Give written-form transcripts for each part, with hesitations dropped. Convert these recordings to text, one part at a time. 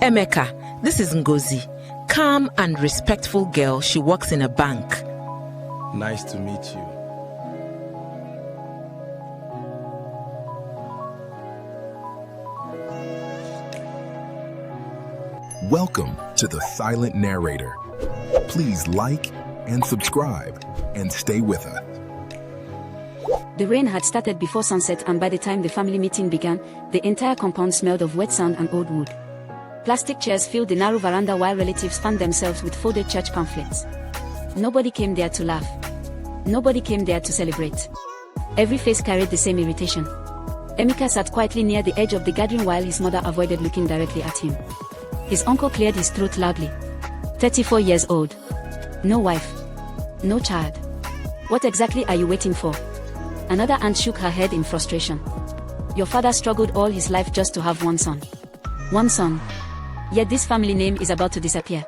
Emeka, this is Ngozi. Calm and respectful girl. She works in a bank. Nice to meet you. Welcome to The Silent Narrator. Please like and subscribe and stay with us. The rain had started before sunset, and by the time the family meeting began, the entire compound smelled of wet sand and old wood. Plastic chairs filled the narrow veranda while relatives fanned themselves with folded church pamphlets. Nobody came there to laugh. Nobody came there to celebrate. Every face carried the same irritation. Emeka sat quietly near the edge of the gathering while his mother avoided looking directly at him. His uncle cleared his throat loudly. 34 years old. No wife. No child. What exactly are you waiting for? Another aunt shook her head in frustration. Your father struggled all his life just to have one son. One son. Yet this family name is about to disappear.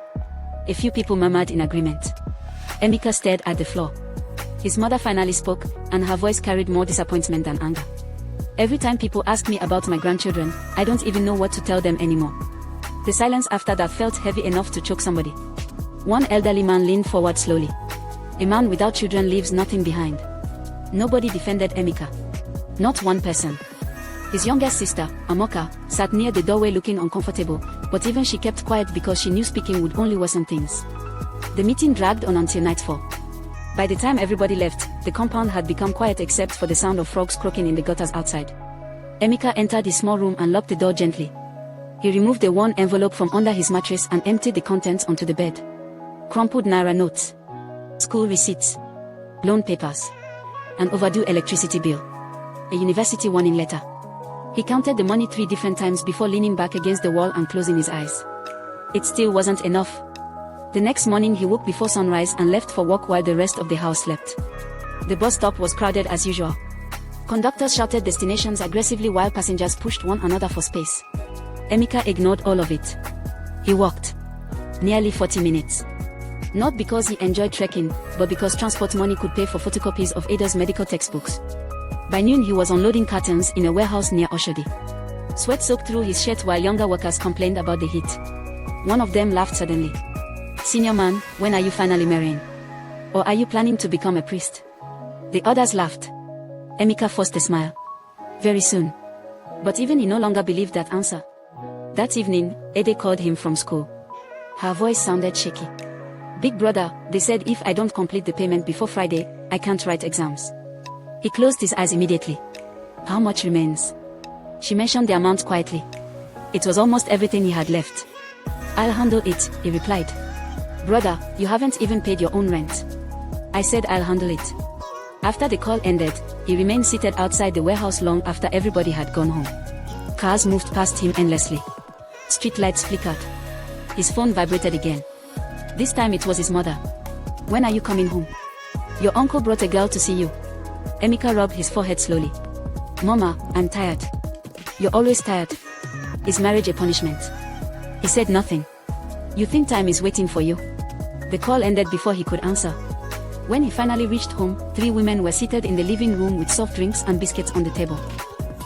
A few people murmured in agreement. Emeka stared at the floor. His mother finally spoke, and her voice carried more disappointment than anger. Every time people ask me about my grandchildren, I don't even know what to tell them anymore. The silence after that felt heavy enough to choke somebody. One elderly man leaned forward slowly. A man without children leaves nothing behind. Nobody defended Emeka. Not one person. His younger sister, Emeka, sat near the doorway looking uncomfortable, but even she kept quiet because she knew speaking would only worsen things. The meeting dragged on until nightfall. By the time everybody left, the compound had become quiet except for the sound of frogs croaking in the gutters outside. Emeka entered his small room and locked the door gently. He removed the worn envelope from under his mattress and emptied the contents onto the bed. Crumpled naira notes, school receipts, loan papers, an overdue electricity bill, a university warning letter. He counted the money 3 different times before leaning back against the wall and closing his eyes. It still wasn't enough. The next morning he woke before sunrise and left for work while the rest of the house slept. The bus stop was crowded as usual. Conductors shouted destinations aggressively while passengers pushed one another for space. Emeka ignored all of it. He walked. Nearly 40 minutes. Not because he enjoyed trekking, but because transport money could pay for photocopies of Ada's medical textbooks. By noon he was unloading cartons in a warehouse near Oshodi. Sweat soaked through his shirt while younger workers complained about the heat. One of them laughed suddenly. Senior man, when are you finally marrying? Or are you planning to become a priest? The others laughed. Emeka forced a smile. Very soon. But even he no longer believed that answer. That evening, Ade called him from school. Her voice sounded shaky. Big brother, they said if I don't complete the payment before Friday, I can't write exams. He closed his eyes immediately. How much remains? She mentioned the amount quietly. It was almost everything he had left. I'll handle it, he replied. Brother, you haven't even paid your own rent. I said I'll handle it. After the call ended, he remained seated outside the warehouse long after everybody had gone home. Cars moved past him endlessly. Street lights flickered. His phone vibrated again. This time it was his mother. When are you coming home? Your uncle brought a girl to see you. Emeka rubbed his forehead slowly. Mama, I'm tired. You're always tired. Is marriage a punishment? He said nothing. You think time is waiting for you? The call ended before he could answer. When he finally reached home, 3 women were seated in the living room with soft drinks and biscuits on the table.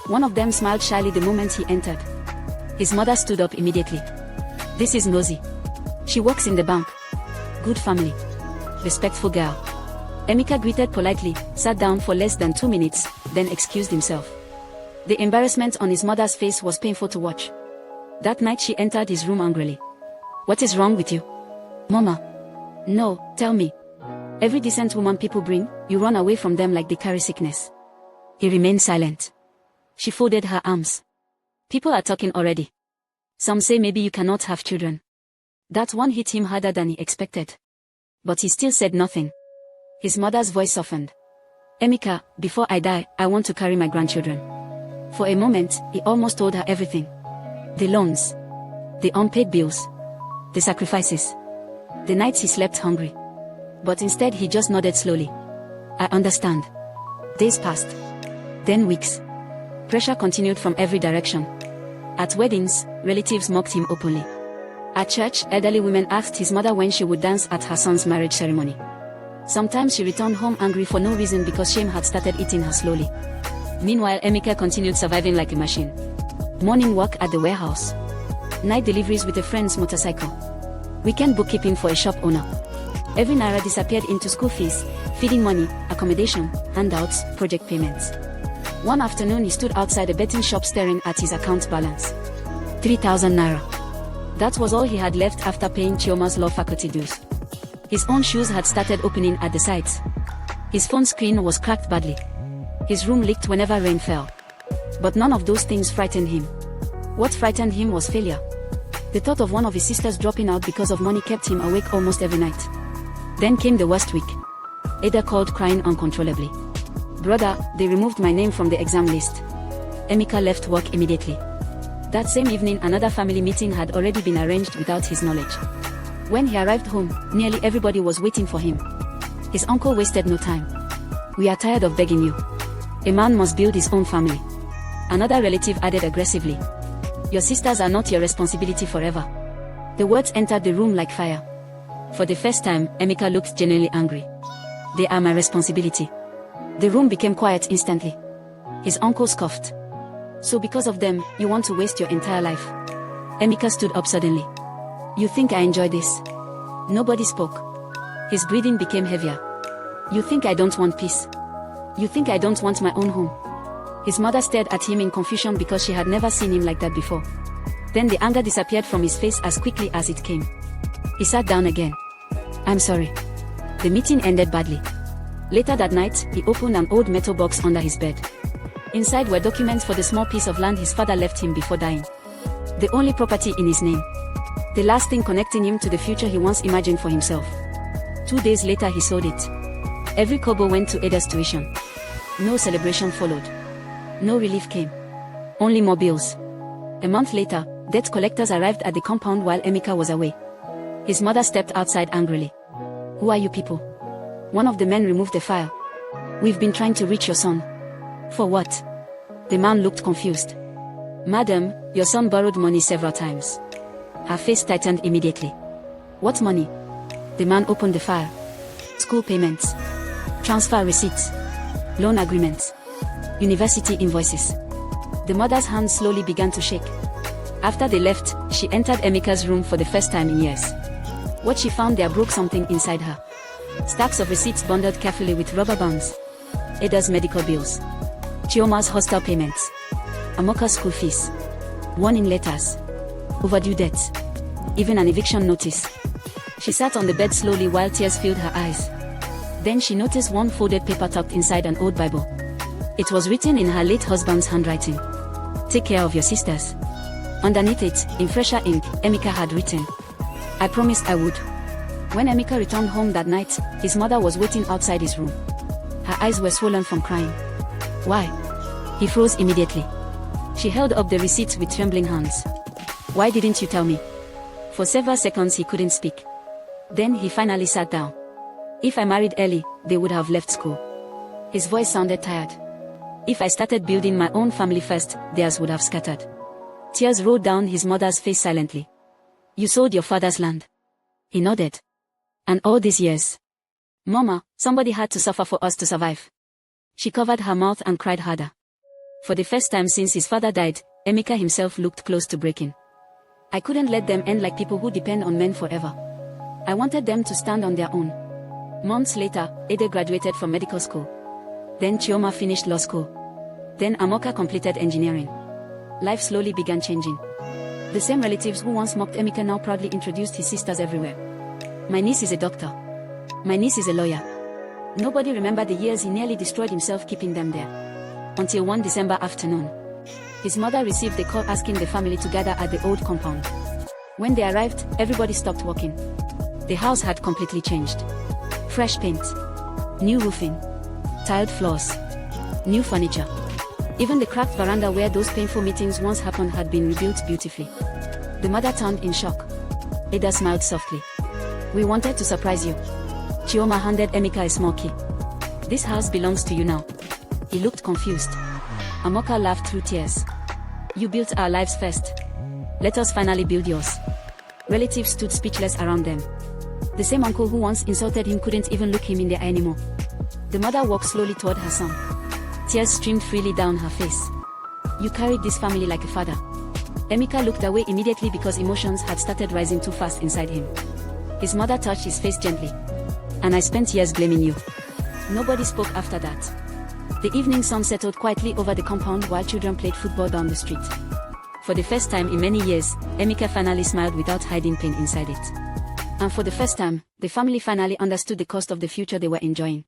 One of them smiled shyly the moment he entered. His mother stood up immediately. This is Ngozi. She works in the bank. Good family. Respectful girl. Emeka greeted politely, sat down for less than 2 minutes, then excused himself. The embarrassment on his mother's face was painful to watch. That night she entered his room angrily. What is wrong with you? Mama. No, tell me. Every decent woman people bring, you run away from them like they carry sickness. He remained silent. She folded her arms. People are talking already. Some say maybe you cannot have children. That one hit him harder than he expected. But he still said nothing. His mother's voice softened. Emeka, before I die, I want to carry my grandchildren. For a moment, he almost told her everything. The loans. The unpaid bills. The sacrifices. The nights he slept hungry. But instead he just nodded slowly. I understand. Days passed. Then weeks. Pressure continued from every direction. At weddings, relatives mocked him openly. At church, elderly women asked his mother when she would dance at her son's marriage ceremony. Sometimes she returned home angry for no reason because shame had started eating her slowly. Meanwhile, Emeka continued surviving like a machine. Morning work at the warehouse. Night deliveries with a friend's motorcycle. Weekend bookkeeping for a shop owner. Every naira disappeared into school fees, feeding money, accommodation, handouts, project payments. One afternoon he stood outside a betting shop staring at his account balance. 3,000 naira. That was all he had left after paying Chioma's law faculty dues. His own shoes had started opening at the sides. His phone screen was cracked badly. His room leaked whenever rain fell. But none of those things frightened him. What frightened him was failure. The thought of one of his sisters dropping out because of money kept him awake almost every night. Then came the worst week. Ada called crying uncontrollably. "Brother, they removed my name from the exam list." Emeka left work immediately. That same evening another family meeting had already been arranged without his knowledge. When he arrived home, nearly everybody was waiting for him. His uncle wasted no time. "We are tired of begging you. A man must build his own family." Another relative added aggressively, "Your sisters are not your responsibility forever." The words entered the room like fire. For the first time, Emeka looked genuinely angry. "They are my responsibility." The room became quiet instantly. His uncle scoffed. "So because of them, you want to waste your entire life?" Emeka stood up suddenly. "You think I enjoy this?" Nobody spoke. His breathing became heavier. "You think I don't want peace? You think I don't want my own home?" His mother stared at him in confusion because she had never seen him like that before. Then the anger disappeared from his face as quickly as it came. He sat down again. "I'm sorry." The meeting ended badly. Later that night, he opened an old metal box under his bed. Inside were documents for the small piece of land his father left him before dying. The only property in his name. The last thing connecting him to the future he once imagined for himself. 2 days later he sold it. Every kobo went to Ada's tuition. No celebration followed. No relief came. Only more bills. A month later, debt collectors arrived at the compound while Emeka was away. His mother stepped outside angrily. "Who are you people?" One of the men removed the file. "We've been trying to reach your son." "For what?" The man looked confused. "Madam, your son borrowed money several times." Her face tightened immediately. "What money?" The man opened the file. "School payments. Transfer receipts. Loan agreements. University invoices." The mother's hands slowly began to shake. After they left, she entered Emeka's room for the first time in years. What she found there broke something inside her. Stacks of receipts bundled carefully with rubber bands. Ada's medical bills. Chioma's hostel payments. Amoka's school fees. Warning letters. Overdue debts. Even an eviction notice. She sat on the bed slowly while tears filled her eyes. Then she noticed one folded paper tucked inside an old Bible. It was written in her late husband's handwriting. "Take care of your sisters." Underneath it, in fresher ink, Emeka had written, "I promised I would." When Emeka returned home that night, his mother was waiting outside his room. Her eyes were swollen from crying. "Why?" He froze immediately. She held up the receipts with trembling hands. "Why didn't you tell me?" For several seconds he couldn't speak. Then he finally sat down. "If I married early, they would have left school." His voice sounded tired. "If I started building my own family first, theirs would have scattered." Tears rolled down his mother's face silently. "You sold your father's land." He nodded. "And all these years?" "Mama, somebody had to suffer for us to survive." She covered her mouth and cried harder. For the first time since his father died, Emeka himself looked close to breaking. "I couldn't let them end like people who depend on men forever. I wanted them to stand on their own." Months later, Ada graduated from medical school. Then Chioma finished law school. Then Amoka completed engineering. Life slowly began changing. The same relatives who once mocked Emeka now proudly introduced his sisters everywhere. "My niece is a doctor. My niece is a lawyer." Nobody remembered the years he nearly destroyed himself keeping them there. Until one December afternoon, his mother received a call asking the family to gather at the old compound. When they arrived, everybody stopped walking. The house had completely changed. Fresh paint. New roofing. Tiled floors. New furniture. Even the cracked veranda where those painful meetings once happened had been rebuilt beautifully. The mother turned in shock. Ada smiled softly. "We wanted to surprise you." Chioma handed Emeka a small key. "This house belongs to you now." He looked confused. Amoka laughed through tears. "You built our lives first. Let us finally build yours." Relatives stood speechless around them. The same uncle who once insulted him couldn't even look him in the eye anymore. The mother walked slowly toward her son. Tears streamed freely down her face. "You carried this family like a father." Emeka looked away immediately because emotions had started rising too fast inside him. His mother touched his face gently. "And I spent years blaming you." Nobody spoke after that. The evening sun settled quietly over the compound while children played football down the street. For the first time in many years, Emeka finally smiled without hiding pain inside it. And for the first time, the family finally understood the cost of the future they were enjoying.